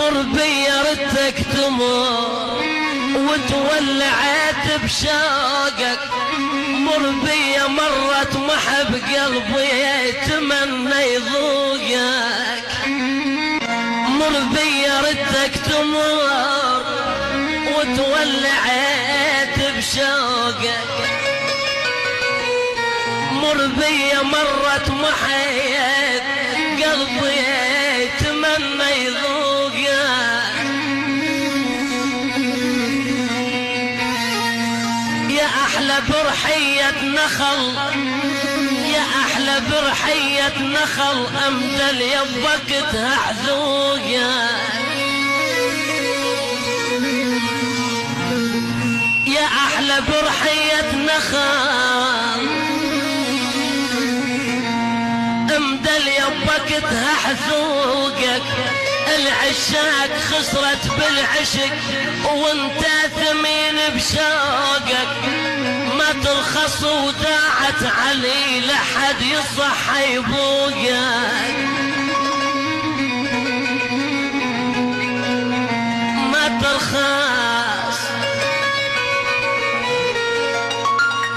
مر بيا ردك تمر وتولعت بشوقك، مر بيا مرت محب قلبي يتمنى يذوقك، مر بيا ردك تمر وتولعت بشوقك، مر بيا مرت محب قلبي يتمنى يذوقك. يا أحلى برحية نخل، يا أحلى برحية نخل أمدل يبكتها عذوقك، يا أحلى برحية نخل أمدل يبكتها حذوقك. العشاق خسرت بالعشق وانت ثمين بشوقك، ما ترخص وداعت علي لحد يصح يبوقك، ما ترخص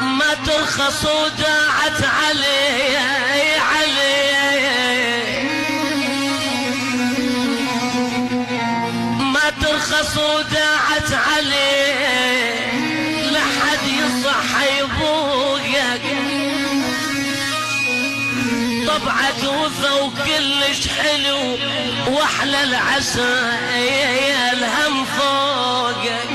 ما ترخص وداعت علي ترخص وداعت عليه لحد يصح يبوقك. طبعك وفا وكلش حلو واحلى العسى الهم فوقك،